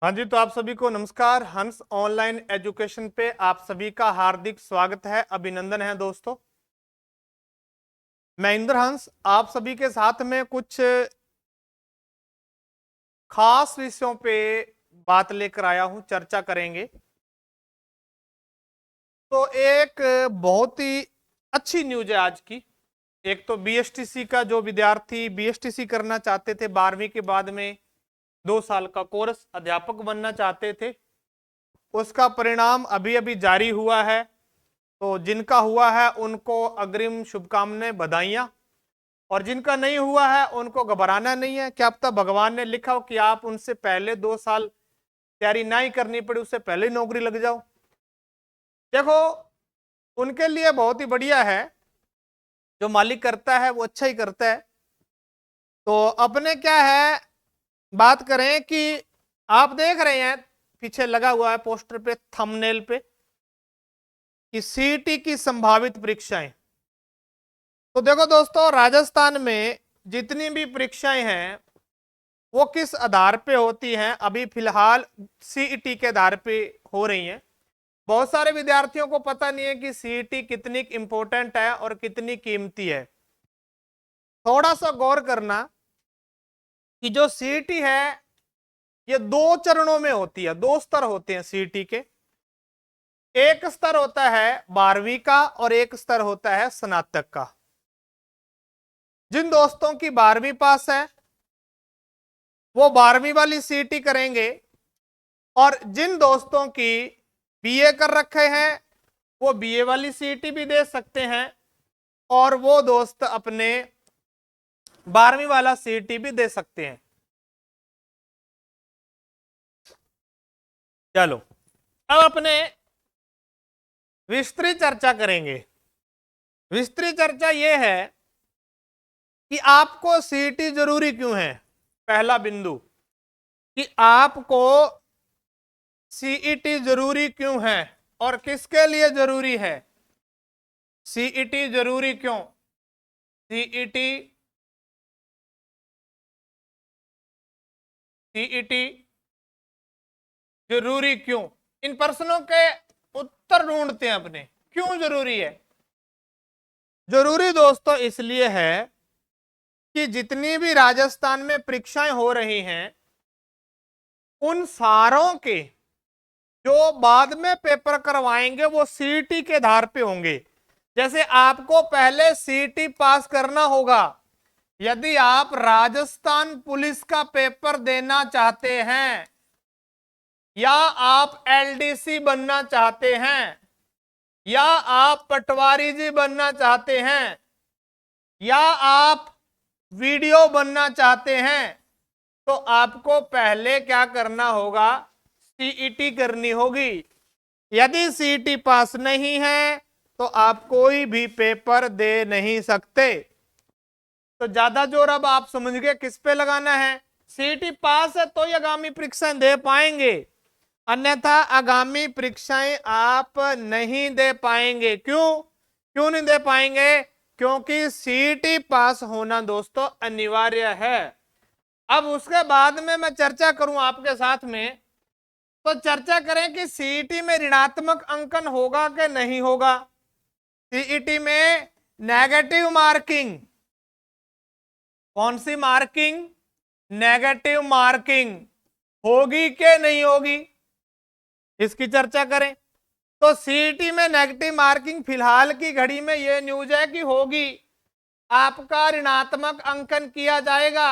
हाँ जी, तो आप सभी को नमस्कार। हंस ऑनलाइन एजुकेशन पे आप सभी का हार्दिक स्वागत है, अभिनंदन है दोस्तों। मैं इंद्र हंस आप सभी के साथ में कुछ खास विषयों पे बात लेकर आया हूं, चर्चा करेंगे। तो एक बहुत ही अच्छी न्यूज है आज की। एक तो बीएसटीसी का जो विद्यार्थी बीएसटीसी करना चाहते थे, 12वीं के बाद में 2 साल का कोर्स अध्यापक बनना चाहते थे, उसका परिणाम अभी अभी जारी हुआ है। तो जिनका हुआ है उनको अग्रिम शुभकामनाएं, बधाइयां। और जिनका नहीं हुआ है उनको घबराना नहीं है। क्या पता भगवान ने लिखा हो कि आप उनसे पहले 2 साल तैयारी नहीं करनी पड़ी, उससे पहले नौकरी लग जाओ। देखो, उनके लिए बहुत ही बढ़िया है। जो मालिक करता है वो अच्छा ही करता है। तो अपने क्या है, बात करें कि आप देख रहे हैं पीछे लगा हुआ है पोस्टर पे, थंबनेल पे, कि सीईटी की संभावित परीक्षाएं। तो देखो दोस्तों, राजस्थान में जितनी भी परीक्षाएं हैं वो किस आधार पे होती हैं? अभी फिलहाल सीईटी के आधार पे हो रही हैं। बहुत सारे विद्यार्थियों को पता नहीं है कि सीईटी कितनी इंपॉर्टेंट है और कितनी कीमती है। थोड़ा सा गौर करना कि जो सीईटी है ये 2 चरणों में होती है, 2 स्तर होते हैं सीईटी के। एक स्तर होता है 12वीं का और एक स्तर होता है स्नातक का। जिन दोस्तों की 12वीं पास है वो 12वीं वाली सीईटी करेंगे, और जिन दोस्तों की बीए कर रखे हैं वो बीए वाली सीईटी भी दे सकते हैं, और वो दोस्त अपने 12वीं वाला सीईटी भी दे सकते हैं। चलो, अब अपने विस्तृत चर्चा करेंगे। विस्तृत चर्चा यह है कि आपको सीईटी जरूरी क्यों है। पहला बिंदु कि आपको सीईटी जरूरी क्यों है और किसके लिए जरूरी है। सीईटी जरूरी क्यों? सीईटी सीईटी जरूरी क्यों? इन प्रश्नों के उत्तर ढूंढते हैं अपने। क्यों जरूरी है? जरूरी दोस्तों इसलिए है कि जितनी भी राजस्थान में परीक्षाएं हो रही हैं उन सारों के जो बाद में पेपर करवाएंगे वो सीईटी के आधार पे होंगे। जैसे आपको पहले सीईटी पास करना होगा। यदि आप राजस्थान पुलिस का पेपर देना चाहते हैं, या आप एलडीसी बनना चाहते हैं, या आप पटवारी जी बनना चाहते हैं, या आप वीडियो बनना चाहते हैं, तो आपको पहले क्या करना होगा? सीईटी करनी होगी। यदि सीईटी पास नहीं है तो आप कोई भी पेपर दे नहीं सकते। तो ज्यादा जोर अब आप समझ गए किस पे लगाना है। सीईटी पास है तो ही आगामी परीक्षाएं दे पाएंगे, अन्यथा आगामी परीक्षाएं आप नहीं दे पाएंगे। क्यों क्यों नहीं दे पाएंगे? क्योंकि सीईटी पास होना दोस्तों अनिवार्य है। अब उसके बाद में मैं चर्चा करूं आपके साथ में, तो चर्चा करें कि सीईटी में ऋणात्मक अंकन होगा कि नहीं होगा। सीईटी में नेगेटिव मार्किंग, कौन सी मार्किंग? नेगेटिव मार्किंग होगी कि नहीं होगी, इसकी चर्चा करें। तो सीईटी में नेगेटिव मार्किंग फिलहाल की घड़ी में यह न्यूज है कि होगी। आपका ऋणात्मक अंकन किया जाएगा,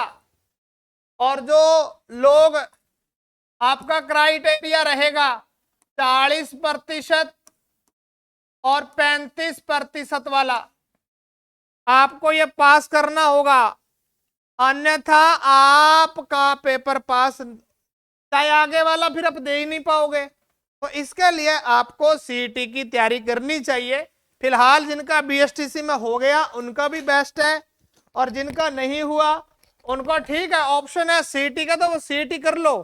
और जो लोग, आपका क्राइटेरिया रहेगा 40% और 35% वाला, आपको ये पास करना होगा, अन्यथा आपका पेपर पास, चाहे आगे वाला फिर आप दे ही नहीं पाओगे। तो इसके लिए आपको सीईटी की तैयारी करनी चाहिए। फिलहाल जिनका बीएसटीसी में हो गया उनका भी बेस्ट है, और जिनका नहीं हुआ उनको ठीक है, ऑप्शन है सीईटी का, तो वो सीईटी कर लो।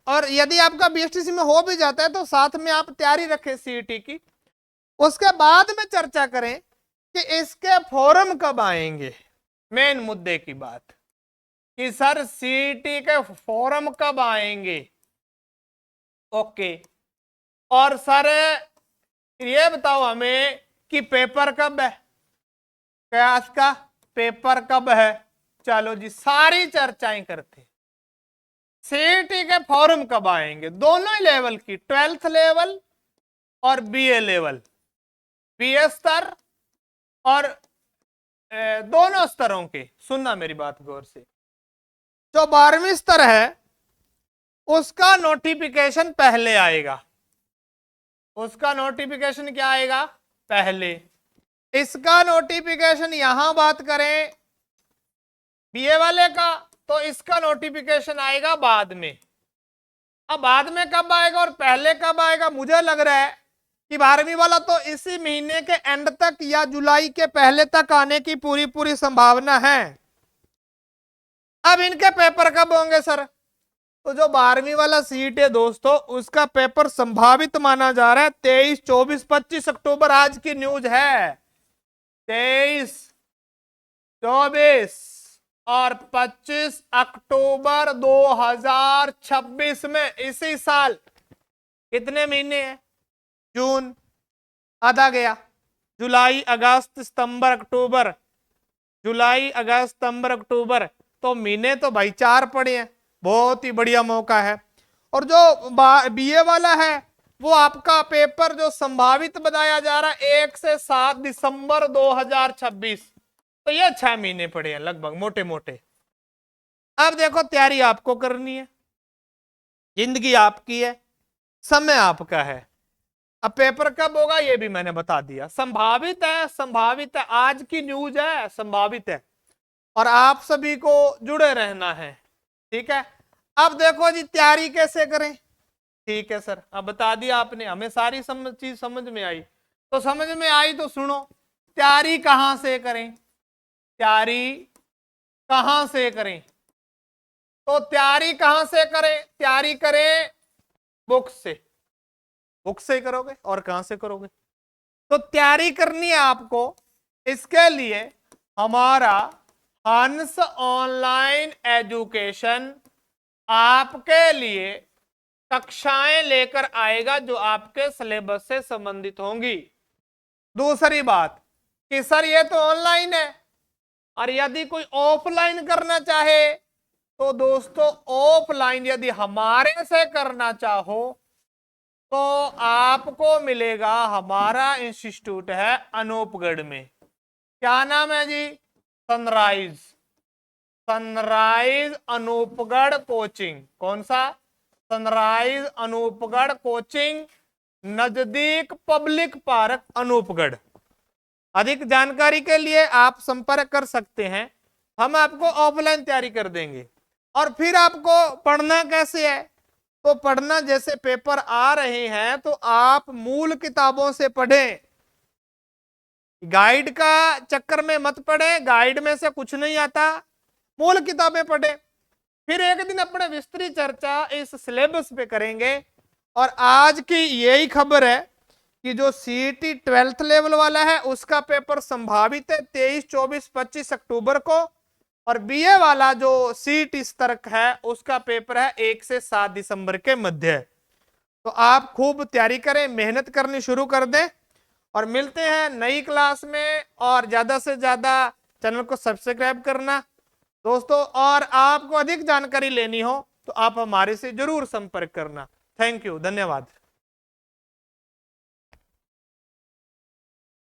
और यदि आपका बीएसटीसी में हो भी जाता है तो साथ में आप तैयारी रखें सीईटी की। उसके बाद में चर्चा करें कि इसके फॉर्म कब आएंगे। मेन मुद्दे की बात कि सर सीईटी के फॉर्म कब आएंगे। ओके। और सर ये बताओ हमें कि पेपर कब है, क्लास का पेपर कब है। चलो जी सारी चर्चाएं करते। सीईटी के फॉर्म कब आएंगे, दोनों ही लेवल की, 12th लेवल और बीए लेवल, बीए स्तर और दोनों स्तरों के। सुनना मेरी बात गौर से, जो 12वीं स्तर है उसका नोटिफिकेशन पहले आएगा, उसका नोटिफिकेशन क्या आएगा पहले। इसका नोटिफिकेशन यहां बात करें बीए वाले का तो इसका नोटिफिकेशन आएगा बाद में। अब बाद में कब आएगा और पहले कब आएगा, मुझे लग रहा है कि 12वीं वाला तो इसी महीने के एंड तक या जुलाई के पहले तक आने की पूरी संभावना है। अब इनके पेपर कब होंगे सर, तो जो 12वीं वाला सीट है दोस्तों उसका पेपर संभावित माना जा रहा है 23, 24, 25 अक्टूबर, आज की न्यूज है। 23, 24 और 25 अक्टूबर 2026 में, इसी साल। कितने महीने हैं, जून आधा गया, जुलाई अगस्त सितंबर अक्टूबर, जुलाई अगस्त सितंबर अक्टूबर, तो महीने तो भाई 4 पड़े हैं। बहुत ही बढ़िया मौका है। और जो बीए वाला है वो आपका पेपर जो संभावित बताया जा रहा है 1 से 7 दिसंबर 2026, तो ये 6 महीने पड़े हैं लगभग मोटे मोटे। अब देखो तैयारी आपको करनी है, जिंदगी आपकी है, समय आपका है। अब पेपर कब होगा ये भी मैंने बता दिया, संभावित है, संभावित है, आज की न्यूज है, संभावित है। और आप सभी को जुड़े रहना है, ठीक है। अब देखो जी तैयारी कैसे करें, ठीक है सर अब बता दिया आपने, हमें सारी चीज समझ में आई। तो समझ में आई तो सुनो, तैयारी कहां से करें, तैयारी कहां से करें, तो तैयारी कहां से करें, तैयारी करें बुक से, बुक से करोगे और कहां से करोगे। तो तैयारी करनी है आपको, इसके लिए हमारा हंस ऑनलाइन एजुकेशन आपके लिए कक्षाएं लेकर आएगा जो आपके सिलेबस से संबंधित होंगी। दूसरी बात कि सर ये तो ऑनलाइन है, और यदि कोई ऑफलाइन करना चाहे तो दोस्तों ऑफलाइन यदि हमारे से करना चाहो तो आपको मिलेगा, हमारा इंस्टीट्यूट है अनूपगढ़ में, क्या नाम है जी, सनराइज, सनराइज अनूपगढ़ कोचिंग। कौन सा, सनराइज अनूपगढ़ कोचिंग, नजदीक पब्लिक पार्क अनूपगढ़। अधिक जानकारी के लिए आप संपर्क कर सकते हैं, हम आपको ऑफलाइन तैयारी कर देंगे। और फिर आपको पढ़ना कैसे है, तो पढ़ना जैसे पेपर आ रहे हैं तो आप मूल किताबों से पढ़ें, गाइड का चक्कर में मत पढ़े, गाइड में से कुछ नहीं आता, मूल किताबें पढ़े। फिर एक दिन अपने विस्तृत चर्चा इस सिलेबस पे करेंगे। और आज की यही खबर है कि जो सीईटी 12th लेवल वाला है उसका पेपर संभावित है 23, 24, 25 अक्टूबर को, और बीए वाला जो सीईटी स्तर है उसका पेपर है 1 से 7 दिसंबर के मध्य। तो आप खूब तैयारी करें, मेहनत करनी शुरू कर दें, और मिलते हैं नई क्लास में। और ज्यादा से ज्यादा चैनल को सब्सक्राइब करना दोस्तों, और आपको अधिक जानकारी लेनी हो तो आप हमारे से जरूर संपर्क करना। थैंक यू, धन्यवाद।